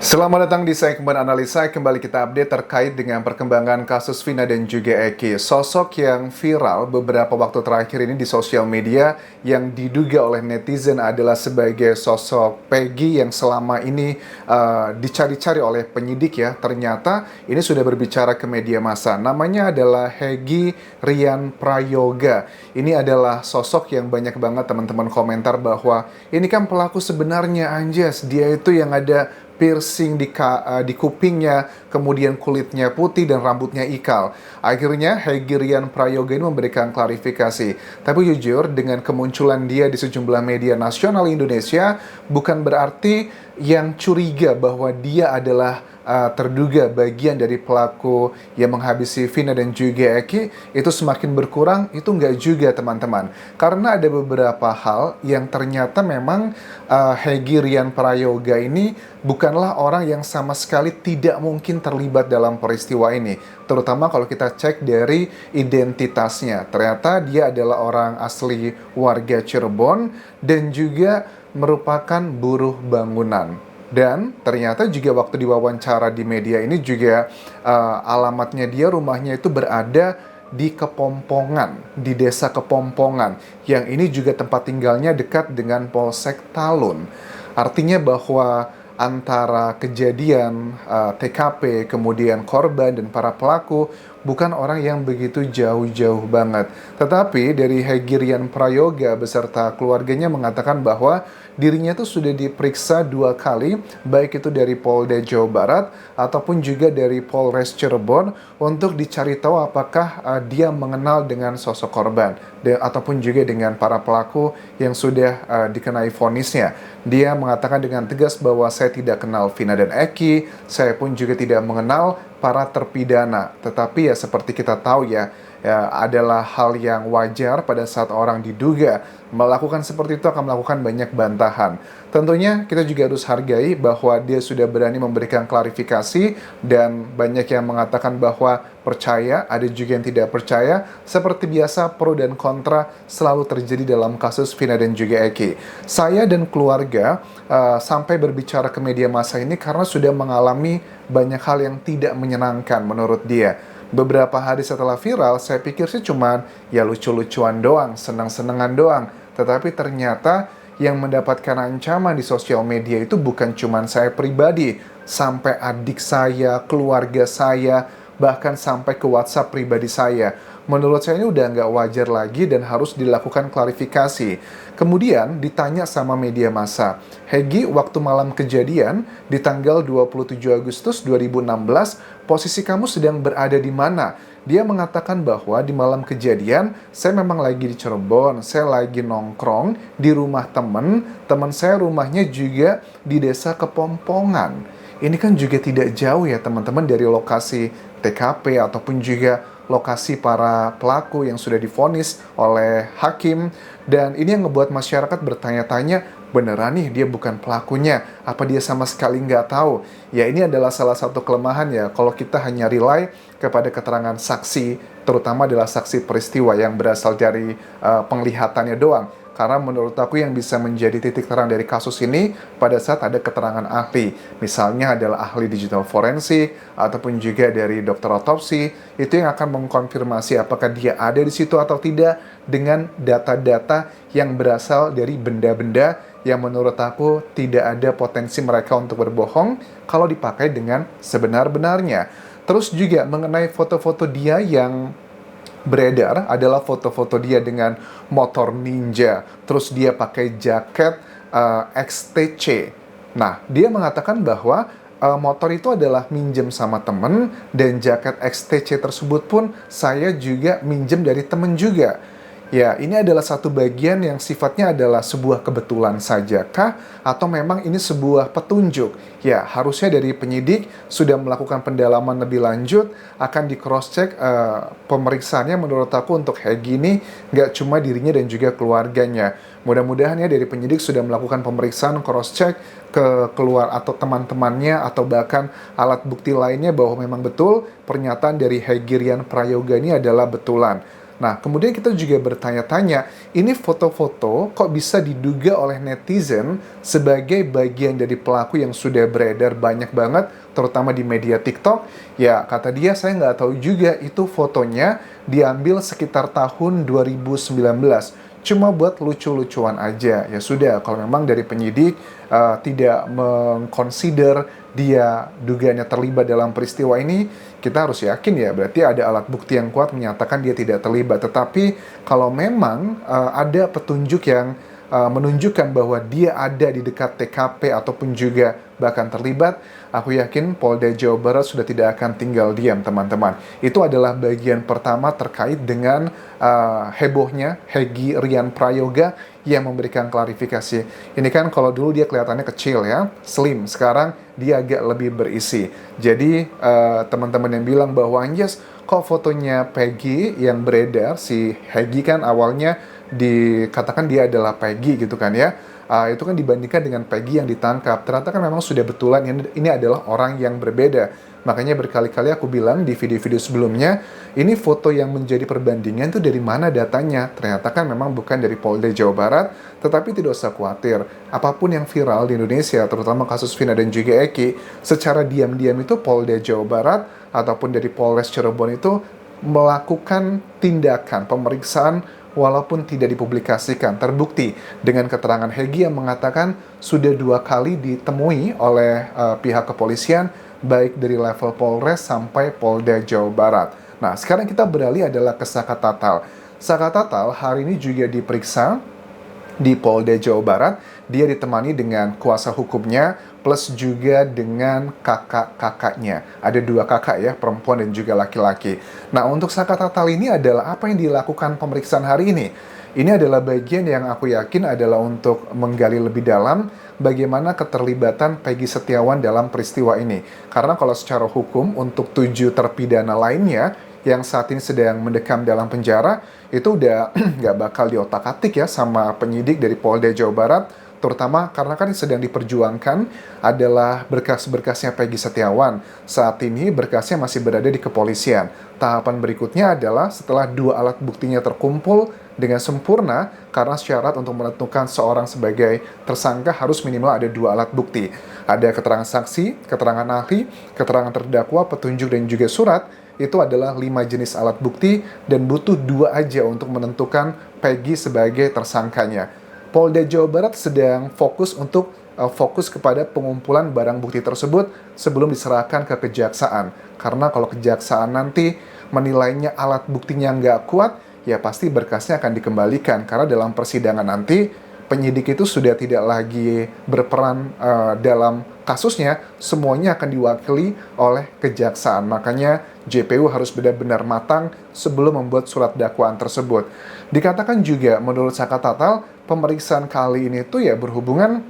Selamat datang di segmen analisa. Kembali kita update terkait dengan perkembangan kasus Vina dan juga Eki. Sosok yang viral beberapa waktu terakhir ini di sosial media yang diduga oleh netizen adalah sebagai sosok Peggy yang selama ini dicari-cari oleh penyidik ya. Ternyata ini sudah berbicara ke media massa. Namanya adalah Hegi Rian Prayoga. Ini adalah sosok yang banyak banget teman-teman komentar bahwa ini kan pelaku sebenarnya, anjas. Dia itu yang ada piercing di kupingnya, kemudian kulitnya putih dan rambutnya ikal. Akhirnya Hegi Rian Prayoga ini memberikan klarifikasi. Tapi jujur, dengan kemunculan dia di sejumlah media nasional Indonesia, bukan berarti yang curiga bahwa dia adalah terduga bagian dari pelaku yang menghabisi Vina dan juga Eki itu semakin berkurang. Itu enggak juga, teman-teman, karena ada beberapa hal yang ternyata memang Hegi Rian Prayoga ini bukanlah orang yang sama sekali tidak mungkin terlibat dalam peristiwa ini. Terutama kalau kita cek dari identitasnya. Ternyata dia adalah orang asli warga Cirebon dan juga merupakan buruh bangunan. Dan ternyata juga waktu diwawancara di media ini juga alamatnya dia, rumahnya itu berada di Kepompongan, di desa Kepompongan, yang ini juga tempat tinggalnya dekat dengan Polsek Talun. Artinya bahwa antara kejadian TKP, kemudian korban dan para pelaku bukan orang yang begitu jauh-jauh banget. Tetapi dari Hegi Rian Prayoga beserta keluarganya mengatakan bahwa dirinya itu sudah diperiksa 2 kali, baik itu dari Polda Jawa Barat ataupun juga dari Polres Cirebon, untuk dicari tahu apakah dia mengenal dengan sosok korban ataupun juga dengan para pelaku yang sudah dikenai vonisnya. Dia mengatakan dengan tegas bahwa saya tidak kenal Vina dan Eki, saya pun juga tidak mengenal para terpidana. Tetapi ya seperti kita tahu ya adalah hal yang wajar pada saat orang diduga melakukan seperti itu akan melakukan banyak bantahan. Tentunya kita juga harus hargai bahwa dia sudah berani memberikan klarifikasi dan banyak yang mengatakan bahwa percaya, ada juga yang tidak percaya. Seperti biasa, pro dan kontra selalu terjadi dalam kasus Vina dan juga Eki. Saya dan keluarga sampai berbicara ke media massa ini karena sudah mengalami banyak hal yang tidak menyenangkan menurut dia. Beberapa hari setelah viral, saya pikir sih cuman ya lucu-lucuan doang, senang-senangan doang. Tetapi ternyata yang mendapatkan ancaman di sosial media itu bukan cuman saya pribadi, sampai adik saya, keluarga saya, bahkan sampai ke WhatsApp pribadi saya. Menurut saya ini udah nggak wajar lagi dan harus dilakukan klarifikasi. Kemudian ditanya sama media massa, Hegi, waktu malam kejadian di tanggal 27 Agustus 2016, posisi kamu sedang berada di mana? Dia mengatakan bahwa di malam kejadian, saya memang lagi di Cirebon, saya lagi nongkrong di rumah teman saya rumahnya juga di desa Kepompongan. Ini kan juga tidak jauh ya teman-teman dari lokasi TKP ataupun juga lokasi para pelaku yang sudah divonis oleh hakim. Dan ini yang ngebuat masyarakat bertanya-tanya, beneran nih dia bukan pelakunya? Apa dia sama sekali nggak tahu? Ya ini adalah salah satu kelemahan ya, kalau kita hanya rely kepada keterangan saksi, terutama adalah saksi peristiwa yang berasal dari penglihatannya doang. Karena menurut aku yang bisa menjadi titik terang dari kasus ini pada saat ada keterangan ahli. Misalnya adalah ahli digital forensik ataupun juga dari dokter otopsi, itu yang akan mengkonfirmasi apakah dia ada di situ atau tidak dengan data-data yang berasal dari benda-benda yang menurut aku tidak ada potensi mereka untuk berbohong kalau dipakai dengan sebenar-benarnya. Terus juga mengenai foto-foto dia yang beredar adalah foto-foto dia dengan motor ninja, terus dia pakai jaket XTC. Nah, dia mengatakan bahwa motor itu adalah minjem sama temen, dan jaket XTC tersebut pun saya juga minjem dari temen juga. Ya, ini adalah satu bagian yang sifatnya adalah sebuah kebetulan saja kah? Atau memang ini sebuah petunjuk? Ya, harusnya dari penyidik sudah melakukan pendalaman lebih lanjut, akan di cross-check pemeriksaannya menurut aku untuk Hegi ini nggak cuma dirinya dan juga keluarganya. Mudah-mudahan ya dari penyidik sudah melakukan pemeriksaan cross-check ke keluar atau teman-temannya atau bahkan alat bukti lainnya bahwa memang betul pernyataan dari Hegi Rian Prayoga ini adalah betulan. Nah, kemudian kita juga bertanya-tanya, ini foto-foto kok bisa diduga oleh netizen sebagai bagian dari pelaku yang sudah beredar banyak banget, terutama di media TikTok. Ya, kata dia, saya nggak tahu juga itu fotonya diambil sekitar tahun 2019. Cuma buat lucu-lucuan aja. Ya sudah, kalau memang dari penyidik tidak mengconsider dia dugaannya terlibat dalam peristiwa ini, kita harus yakin ya berarti ada alat bukti yang kuat menyatakan dia tidak terlibat. Tetapi kalau memang ada petunjuk yang menunjukkan bahwa dia ada di dekat TKP ataupun juga bahkan terlibat, aku yakin Polda Jawa Barat sudah tidak akan tinggal diam, teman-teman. Itu adalah bagian pertama terkait dengan hebohnya Hegi Rian Prayoga yang memberikan klarifikasi. Ini kan kalau dulu dia kelihatannya kecil ya, slim. Sekarang dia agak lebih berisi. Jadi teman-teman yang bilang bahwa Anjas, kok fotonya Peggy yang beredar, si Hegi kan awalnya dikatakan dia adalah Peggy gitu kan ya. Itu kan dibandingkan dengan Peggy yang ditangkap. Ternyata kan memang sudah betulan ini adalah orang yang berbeda. Makanya berkali-kali aku bilang di video-video sebelumnya, ini foto yang menjadi perbandingan itu dari mana datanya. Ternyata kan memang bukan dari Polda Jawa Barat, tetapi tidak usah khawatir. Apapun yang viral di Indonesia, terutama kasus Vina dan juga Eki, secara diam-diam itu Polda Jawa Barat ataupun dari Polres Cirebon itu melakukan tindakan pemeriksaan walaupun tidak dipublikasikan. Terbukti dengan keterangan Hegi yang mengatakan sudah 2 kali ditemui oleh pihak kepolisian, baik dari level Polres sampai Polda Jawa Barat. Nah, sekarang kita beralih adalah ke Saka Tatal. Saka Tatal hari ini juga diperiksa di Polda Jawa Barat. Dia ditemani dengan kuasa hukumnya plus juga dengan kakak-kakaknya. Ada 2 kakak ya, perempuan dan juga laki-laki. Nah, untuk Saka Tatal ini adalah apa yang dilakukan pemeriksaan hari ini? Ini adalah bagian yang aku yakin adalah untuk menggali lebih dalam bagaimana keterlibatan Peggy Setiawan dalam peristiwa ini. Karena kalau secara hukum untuk 7 terpidana lainnya yang saat ini sedang mendekam dalam penjara, itu udah nggak bakal diotak-atik ya sama penyidik dari Polda Jawa Barat, terutama karena kan yang sedang diperjuangkan adalah berkas-berkasnya Peggy Setiawan. Saat ini berkasnya masih berada di kepolisian. Tahapan berikutnya adalah setelah 2 alat buktinya terkumpul dengan sempurna, karena syarat untuk menentukan seorang sebagai tersangka harus minimal ada 2 alat bukti. Ada keterangan saksi, keterangan ahli, keterangan terdakwa, petunjuk dan juga surat. Itu adalah 5 jenis alat bukti dan butuh 2 aja untuk menentukan Peggy sebagai tersangkanya. Polda Jawa Barat sedang fokus kepada pengumpulan barang bukti tersebut sebelum diserahkan ke kejaksaan. Karena kalau kejaksaan nanti menilainya alat buktinya nggak kuat, ya pasti berkasnya akan dikembalikan. Karena dalam persidangan nanti penyidik itu sudah tidak lagi berperan dalam kasusnya, semuanya akan diwakili oleh kejaksaan. Makanya JPU harus benar-benar matang sebelum membuat surat dakwaan tersebut. Dikatakan juga menurut Saka Tatal, pemeriksaan kali ini tuh ya berhubungan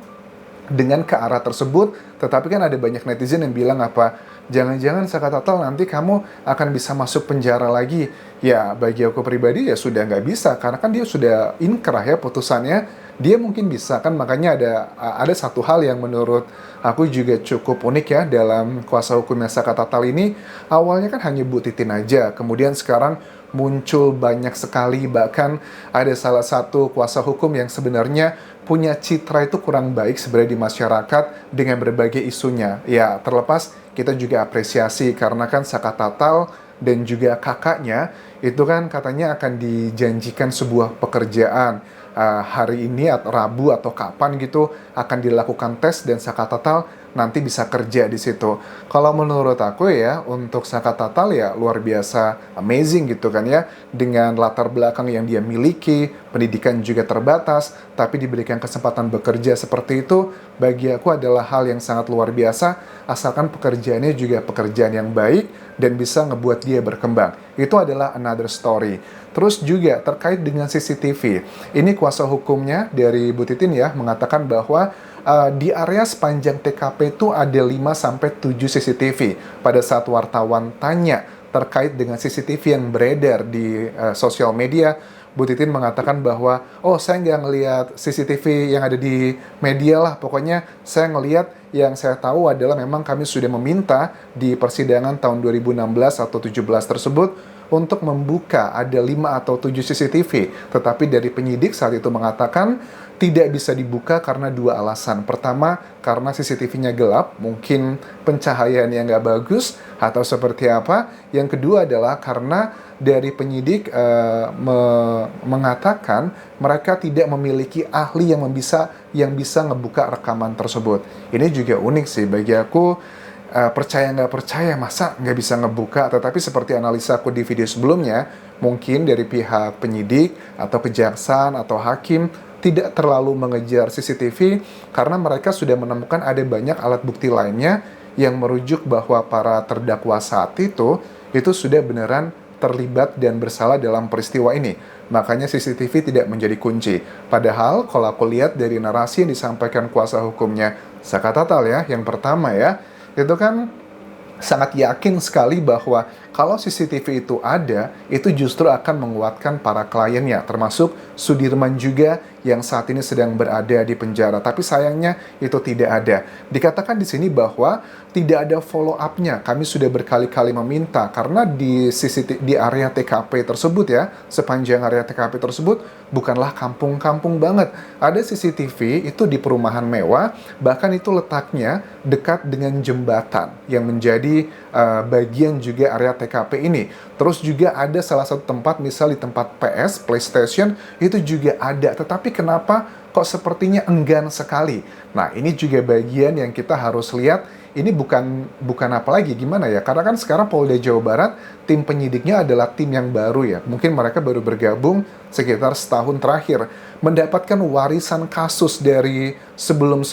dengan ke arah tersebut, tetapi kan ada banyak netizen yang bilang apa, jangan-jangan Saka Tatal nanti kamu akan bisa masuk penjara lagi. Ya bagi aku pribadi ya sudah nggak bisa, karena kan dia sudah inkrah ya putusannya. Dia mungkin bisa kan, makanya ada satu hal yang menurut aku juga cukup unik ya dalam kuasa hukumnya Saka Tatal ini. Awalnya kan hanya Bu Titin aja, kemudian sekarang muncul banyak sekali, bahkan ada salah satu kuasa hukum yang sebenarnya punya citra itu kurang baik sebenarnya di masyarakat dengan berbagai isunya. Ya terlepas kita juga apresiasi karena kan Saka Tatal dan juga kakaknya itu kan katanya akan dijanjikan sebuah pekerjaan hari ini atau Rabu atau kapan gitu akan dilakukan tes dan Saka Tatal nanti bisa kerja di situ. Kalau menurut aku ya untuk Saka Tatal ya luar biasa amazing gitu kan ya, dengan latar belakang yang dia miliki, pendidikan juga terbatas, tapi diberikan kesempatan bekerja seperti itu bagi aku adalah hal yang sangat luar biasa, asalkan pekerjaannya juga pekerjaan yang baik dan bisa ngebuat dia berkembang. Itu adalah another story. Terus juga terkait dengan CCTV. Ini kuasa hukumnya dari Bu Titin ya mengatakan bahwa di area sepanjang TKP itu ada 5-7 CCTV. Pada saat wartawan tanya terkait dengan CCTV yang beredar di sosial media, Bu Titin mengatakan bahwa, oh saya nggak ngelihat CCTV yang ada di media lah, pokoknya saya ngelihat yang saya tahu adalah memang kami sudah meminta di persidangan tahun 2016 atau 17 tersebut untuk membuka ada 5 atau 7 CCTV. Tetapi dari penyidik saat itu mengatakan tidak bisa dibuka karena 2 alasan. Pertama, karena CCTV-nya gelap, mungkin pencahayaan yang nggak bagus, atau seperti apa. Yang kedua adalah karena dari penyidik mengatakan mereka tidak memiliki ahli yang bisa ngebuka rekaman tersebut. Ini juga unik sih bagi aku. Percaya nggak percaya, masa nggak bisa ngebuka? Tetapi seperti analisa aku di video sebelumnya, mungkin dari pihak penyidik atau kejaksaan atau hakim tidak terlalu mengejar CCTV karena mereka sudah menemukan ada banyak alat bukti lainnya yang merujuk bahwa para terdakwa saat itu sudah beneran terlibat dan bersalah dalam peristiwa ini. Makanya CCTV tidak menjadi kunci. Padahal kalau aku lihat dari narasi yang disampaikan kuasa hukumnya Saka Tatal ya, yang pertama ya, itu kan sangat yakin sekali bahwa kalau CCTV itu ada, itu justru akan menguatkan para kliennya, termasuk Sudirman juga yang saat ini sedang berada di penjara. Tapi sayangnya itu tidak ada. Dikatakan di sini bahwa tidak ada follow up-nya. Kami sudah berkali-kali meminta karena di area TKP tersebut ya, sepanjang area TKP tersebut bukanlah kampung-kampung banget. Ada CCTV itu di perumahan mewah, bahkan itu letaknya dekat dengan jembatan yang menjadi bagian juga area TKP ini. Terus juga ada salah satu tempat, misal di tempat PS, PlayStation, itu juga ada. Tetapi kenapa kok sepertinya enggan sekali? Nah, ini juga bagian yang kita harus lihat. Ini bukan apa lagi, gimana ya? Karena kan sekarang Polda Jawa Barat, tim penyidiknya adalah tim yang baru ya. Mungkin mereka baru bergabung sekitar setahun terakhir. Mendapatkan warisan kasus dari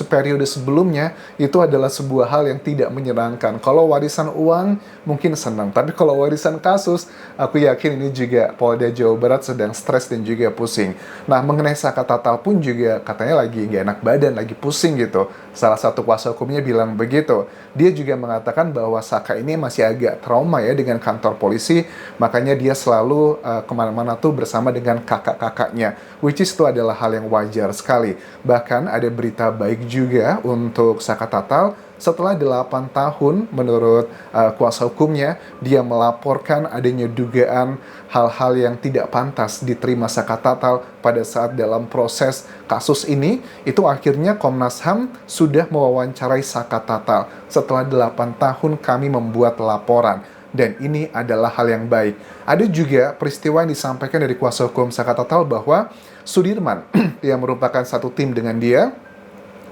periode sebelumnya, itu adalah sebuah hal yang tidak menyenangkan. Kalau warisan uang, mungkin senang. Tapi kalau warisan kasus, aku yakin ini juga Polda Jawa Barat sedang stres dan juga pusing. Nah, mengenai Saka Tatal pun juga katanya lagi nggak enak badan, lagi pusing gitu. Salah satu kuasa hukumnya bilang begitu. Dia juga mengatakan bahwa Saka ini masih agak trauma ya dengan kantor polisi, makanya dia selalu kemana-mana tuh bersama dengan kakak-kakaknya, which is itu adalah hal yang wajar sekali. Bahkan ada berita baik juga untuk Saka Tatal. Setelah 8 tahun, menurut kuasa hukumnya, dia melaporkan adanya dugaan hal-hal yang tidak pantas diterima Saka Tatal pada saat dalam proses kasus ini. Itu akhirnya Komnas HAM sudah mewawancarai Saka Tatal. Setelah 8 tahun kami membuat laporan. Dan ini adalah hal yang baik. Ada juga peristiwa yang disampaikan dari kuasa hukum Saka Tatal bahwa Sudirman, yang merupakan satu tim dengan dia,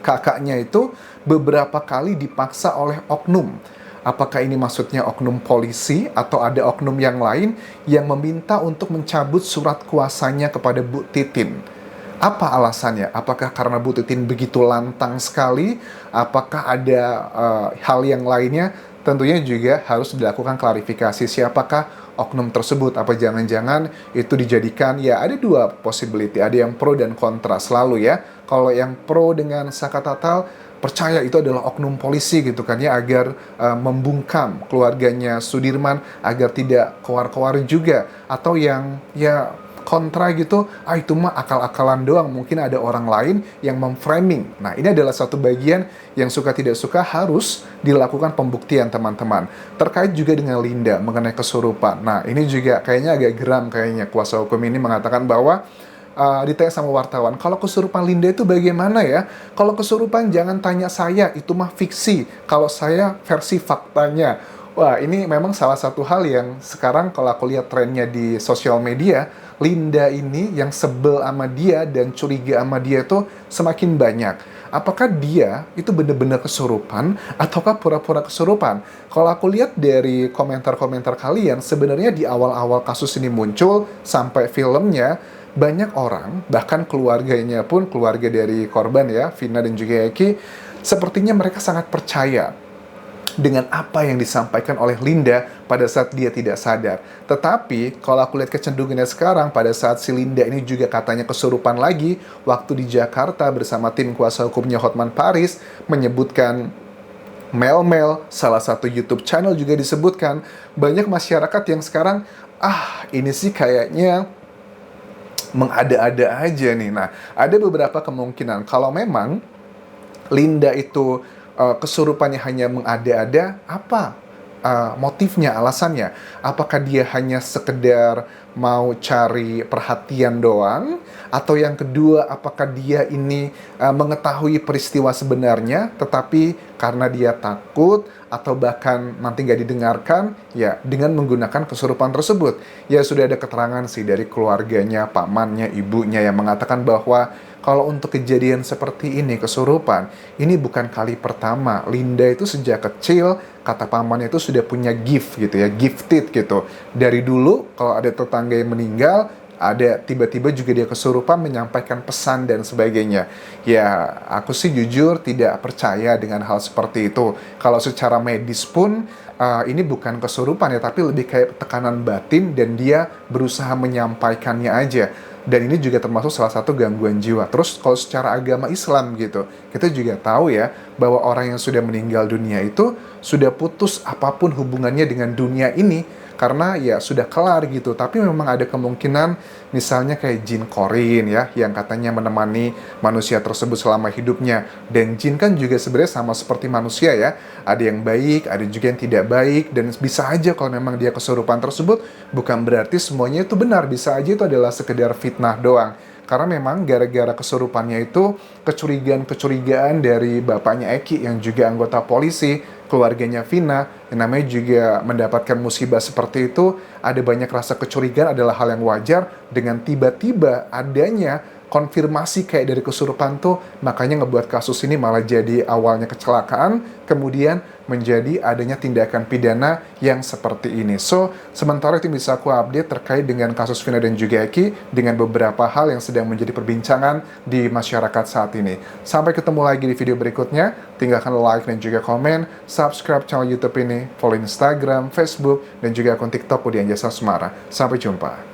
kakaknya itu beberapa kali dipaksa oleh oknum. Apakah ini maksudnya oknum polisi atau ada oknum yang lain yang meminta untuk mencabut surat kuasanya kepada Bu Titin? Apa alasannya? Apakah karena Bu Titin begitu lantang sekali? Apakah ada hal yang lainnya? Tentunya juga harus dilakukan klarifikasi siapakah oknum tersebut. Apa jangan-jangan itu dijadikan, ya ada 2 possibility, ada yang pro dan kontra selalu ya. Kalau yang pro dengan Saka Tatal, percaya itu adalah oknum polisi gitu kan ya, agar membungkam keluarganya Sudirman agar tidak keluar-keluar juga. Atau yang ya kontra gitu, itu mah akal-akalan doang, mungkin ada orang lain yang memframing. Nah, ini adalah satu bagian yang suka tidak suka harus dilakukan pembuktian teman-teman. Terkait juga dengan Linda mengenai kesurupan. Nah, ini juga kayaknya agak geram kayaknya kuasa hukum ini mengatakan bahwa ditanya sama wartawan, kalau kesurupan Linda itu bagaimana ya? Kalau kesurupan jangan tanya saya, itu mah fiksi. Kalau saya versi faktanya. Wah, ini memang salah satu hal yang sekarang kalau aku lihat trennya di sosial media, Linda ini yang sebel sama dia dan curiga sama dia itu semakin banyak. Apakah dia itu benar-benar kesurupan ataukah pura-pura kesurupan? Kalau aku lihat dari komentar-komentar kalian, sebenarnya di awal-awal kasus ini muncul sampai filmnya, banyak orang, bahkan keluarganya pun, keluarga dari korban ya, Vina dan juga Eki, sepertinya mereka sangat percaya dengan apa yang disampaikan oleh Linda pada saat dia tidak sadar. Tetapi, kalau aku lihat kecenderungannya sekarang, pada saat si Linda ini juga katanya kesurupan lagi, waktu di Jakarta bersama tim kuasa hukumnya Hotman Paris, menyebutkan Mel-Mel, salah satu YouTube channel juga disebutkan, banyak masyarakat yang sekarang, ini sih kayaknya mengada-ada aja nih. Nah, ada beberapa kemungkinan, kalau memang Linda itu kesurupannya hanya mengada-ada, apa motifnya, alasannya. Apakah dia hanya sekedar mau cari perhatian doang? Atau yang kedua, apakah dia ini mengetahui peristiwa sebenarnya, tetapi karena dia takut atau bahkan nanti nggak didengarkan, ya dengan menggunakan kesurupan tersebut. Ya sudah ada keterangan sih dari keluarganya, pamannya, ibunya yang mengatakan bahwa kalau untuk kejadian seperti ini, kesurupan, ini bukan kali pertama. Linda itu sejak kecil, kata pamannya itu sudah punya gift gitu ya, gifted gitu. Dari dulu, kalau ada tetangga yang meninggal, ada tiba-tiba juga dia kesurupan menyampaikan pesan dan sebagainya. Ya, aku sih jujur tidak percaya dengan hal seperti itu. Kalau secara medis pun, ini bukan kesurupan ya, tapi lebih kayak tekanan batin dan dia berusaha menyampaikannya aja. Dan ini juga termasuk salah satu gangguan jiwa. Terus kalau secara agama Islam gitu, kita juga tahu ya bahwa orang yang sudah meninggal dunia itu sudah putus apapun hubungannya dengan dunia ini karena ya sudah kelar gitu. Tapi memang ada kemungkinan misalnya kayak jin korin ya yang katanya menemani manusia tersebut selama hidupnya. Dan jin kan juga sebenarnya sama seperti manusia ya. Ada yang baik, ada juga yang tidak baik, dan bisa aja kalau memang dia kesurupan tersebut bukan berarti semuanya itu benar, bisa aja itu adalah sekedar fitnah doang. Karena memang gara-gara kesurupannya itu kecurigaan-kecurigaan dari bapaknya Eki yang juga anggota polisi, keluarganya Vina, yang namanya juga mendapatkan musibah seperti itu, ada banyak rasa kecurigaan adalah hal yang wajar dengan tiba-tiba adanya konfirmasi kayak dari kesurupan tuh, makanya ngebuat kasus ini malah jadi awalnya kecelakaan, kemudian menjadi adanya tindakan pidana yang seperti ini. So, sementara itu bisa aku update terkait dengan kasus Vina dan juga Eki dengan beberapa hal yang sedang menjadi perbincangan di masyarakat saat ini. Sampai ketemu lagi di video berikutnya, tinggalkan like dan juga komen, subscribe channel YouTube ini, follow Instagram, Facebook, dan juga akun TikTok Budian Jasa Semara. Sampai jumpa.